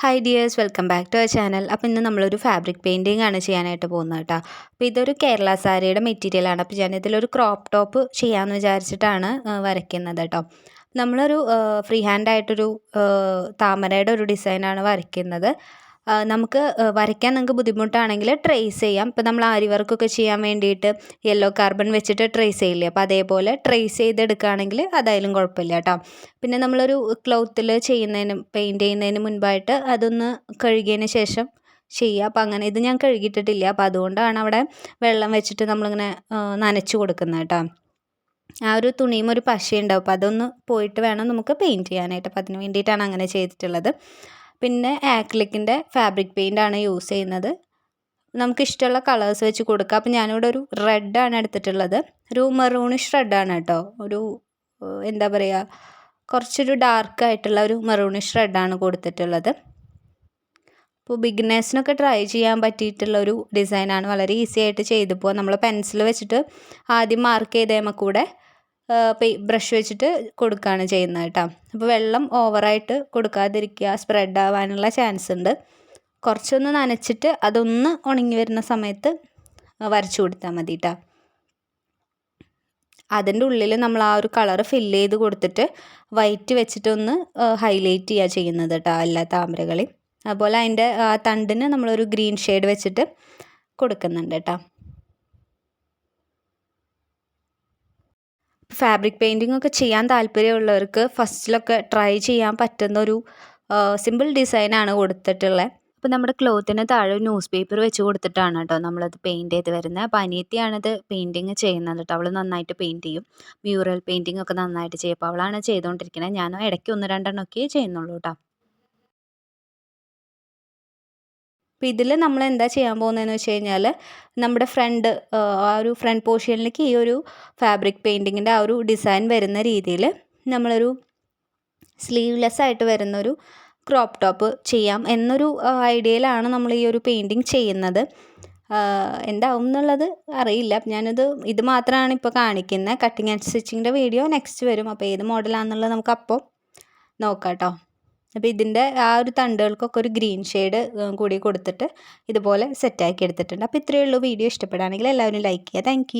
Hi dears, welcome back to our channel. അപ്പോൾ ഇന്ന് നമ്മളൊരു ഫാബ്രിക് പെയിൻറ്റിംഗ് ആണ് ചെയ്യാനായിട്ട് പോകുന്നത് കേട്ടോ. അപ്പോൾ ഇതൊരു കേരള സാരിയുടെ മെറ്റീരിയലാണ്. അപ്പോൾ ഞാനിതിലൊരു ക്രോപ്പ് ടോപ്പ് ചെയ്യാമെന്ന് വിചാരിച്ചിട്ടാണ് വരയ്ക്കുന്നത് കേട്ടോ. നമ്മളൊരു ഫ്രീ ഹാൻഡായിട്ടൊരു താമരയുടെ ഒരു ഡിസൈനാണ് വരയ്ക്കുന്നത്. നമുക്ക് വരയ്ക്കാൻ നിങ്ങൾക്ക് ബുദ്ധിമുട്ടാണെങ്കിൽ ട്രേസ് ചെയ്യാം. ഇപ്പോൾ നമ്മൾ ആരി വർക്കൊക്കെ ചെയ്യാൻ വേണ്ടിയിട്ട് യെല്ലോ കാർബൺ വെച്ചിട്ട് ട്രേസ് ചെയ്യില്ലേ, അപ്പോൾ അതേപോലെ ട്രേസ് ചെയ്തെടുക്കുകയാണെങ്കിൽ അതായാലും കുഴപ്പമില്ല കേട്ടോ. പിന്നെ നമ്മളൊരു ക്ലോത്തിൽ പെയിൻറ്റ് ചെയ്യുന്നതിന് മുൻപായിട്ട് അതൊന്ന് കഴുകിയതിന് ശേഷം ചെയ്യുക. അപ്പോൾ അങ്ങനെ ഇത് ഞാൻ കഴുകിയിട്ടിട്ടില്ല, അപ്പോൾ അതുകൊണ്ടാണ് അവിടെ വെള്ളം വെച്ചിട്ട് നമ്മളിങ്ങനെ നനച്ച് കൊടുക്കുന്നത് കേട്ടോ. ആ ഒരു തുണിയും ഒരു പശയുണ്ടാവും, അപ്പോൾ അതൊന്ന് പോയിട്ട് വേണം നമുക്ക് പെയിൻറ്റ് ചെയ്യാനായിട്ട്. അപ്പോൾ അതിന് വേണ്ടിയിട്ടാണ് അങ്ങനെ ചെയ്തിട്ടുള്ളത്. പിന്നെ ആക്രിലിക്കിൻ്റെ ഫാബ്രിക് പെയിൻ്റാണ് യൂസ് ചെയ്യുന്നത്. നമുക്കിഷ്ടമുള്ള കളേഴ്സ് വെച്ച് കൊടുക്കുക. അപ്പോൾ ഞാനിവിടെ ഒരു റെഡാണ് എടുത്തിട്ടുള്ളത്, ഒരു മെറൂണിഷ് റെഡാണ് കേട്ടോ. ഒരു എന്താ പറയുക, കുറച്ചൊരു ഡാർക്കായിട്ടുള്ള ഒരു മെറൂണിഷ് റെഡാണ് കൊടുത്തിട്ടുള്ളത്. അപ്പോൾ ബിഗിനേഴ്സിനൊക്കെ ട്രൈ ചെയ്യാൻ പറ്റിയിട്ടുള്ളൊരു ഡിസൈനാണ്. വളരെ ഈസി ആയിട്ട് ചെയ്തു പോകാം. നമ്മൾ പെൻസിൽ വെച്ചിട്ട് ആദ്യം മാർക്ക് ചെയ്തേമ്മ കൂടെ ബ്രഷ് വെച്ചിട്ട് കൊടുക്കുകയാണ് ചെയ്യുന്നത് കേട്ടോ. അപ്പോൾ വെള്ളം ഓവറായിട്ട് കൊടുക്കാതിരിക്കുക, സ്പ്രെഡ് ആവാനുള്ള ചാൻസ് ഉണ്ട്. കുറച്ചൊന്ന് നനച്ചിട്ട് അതൊന്ന് ഉണങ്ങി വരുന്ന സമയത്ത് വരച്ചു കൊടുത്താൽ മതി കേട്ടോ. അതിൻ്റെ ഉള്ളിൽ നമ്മൾ ആ ഒരു കളർ ഫില്ല് ചെയ്ത് കൊടുത്തിട്ട് വൈറ്റ് വെച്ചിട്ടൊന്ന് ഹൈലൈറ്റ് ചെയ്യുക ചെയ്യുന്നത് കേട്ടോ എല്ലാ താമരകളെയും. അതുപോലെ അതിൻ്റെ തണ്ടിന് നമ്മളൊരു ഗ്രീൻ ഷെയ്ഡ് വെച്ചിട്ട് കൊടുക്കുന്നുണ്ട് കേട്ടോ. ഫാബ്രിക് പെയിൻറ്റിംഗ് ഒക്കെ ചെയ്യാൻ താല്പര്യമുള്ളവർക്ക് ഫസ്റ്റിലൊക്കെ ട്രൈ ചെയ്യാൻ പറ്റുന്നൊരു സിമ്പിൾ ഡിസൈനാണ് കൊടുത്തിട്ടുള്ളത്. അപ്പോൾ നമ്മുടെ ക്ലോത്തിന് താഴെ ന്യൂസ് പേപ്പർ വെച്ച് കൊടുത്തിട്ടാണ് കേട്ടോ നമ്മളത് പെയിൻറ്റ് ചെയ്ത് വരുന്നത്. അപ്പോൾ അനിയത്തിയാണിത് പെയിൻറ്റിങ് ചെയ്യുന്നത് കേട്ടോ. അവൾ നന്നായിട്ട് പെയിൻറ്റ് ചെയ്യും, മ്യൂറൽ പെയിൻറ്റിംഗ് ഒക്കെ നന്നായിട്ട് ചെയ്യും. അപ്പോൾ അവളാണ് ചെയ്തുകൊണ്ടിരിക്കുന്നത്. ഞാൻ ഇടയ്ക്ക് 1-2 ചെയ്യുന്നുള്ളൂ കേട്ടോ. അപ്പോൾ ഇതിൽ നമ്മൾ എന്താ ചെയ്യാൻ പോകുന്നതെന്ന് വെച്ച് കഴിഞ്ഞാൽ, നമ്മുടെ ആ ഒരു ഫ്രണ്ട് പോർഷനിലേക്ക് ഈ ഒരു ഫാബ്രിക് പെയിൻറ്റിങ്ങിൻ്റെ ആ ഒരു ഡിസൈൻ വരുന്ന രീതിയിൽ നമ്മളൊരു സ്ലീവ്ലെസ് ആയിട്ട് വരുന്നൊരു ക്രോപ്പ് ടോപ്പ് ചെയ്യാം എന്നൊരു ഐഡിയയിലാണ് നമ്മൾ ഈ ഒരു പെയിൻറ്റിങ് ചെയ്യുന്നത്. എന്താവും എന്നുള്ളത് അറിയില്ല. ഇത് മാത്രമാണ് ഇപ്പോൾ കാണിക്കുന്നത്. കട്ടിങ് ആൻഡ് സ്റ്റിച്ചിങ്ങിൻ്റെ വീഡിയോ നെക്സ്റ്റ് വരും. അപ്പോൾ ഏത് മോഡലാണെന്നുള്ളത് നമുക്ക് അപ്പോൾ നോക്കാം കേട്ടോ. അപ്പോൾ ഇതിൻ്റെ ആ ഒരു തണ്ടുകൾക്കൊക്കെ ഒരു ഗ്രീൻ ഷെയ്ഡ് കൂടി കൊടുത്തിട്ട് ഇതുപോലെ സെറ്റാക്കി എടുത്തിട്ടുണ്ട്. അപ്പോൾ ഇത്രയേ ഉള്ളൂ. വീഡിയോ ഇഷ്ടപ്പെടുകയാണെങ്കിൽ എല്ലാവരും ലൈക്ക് ചെയ്യുക. താങ്ക്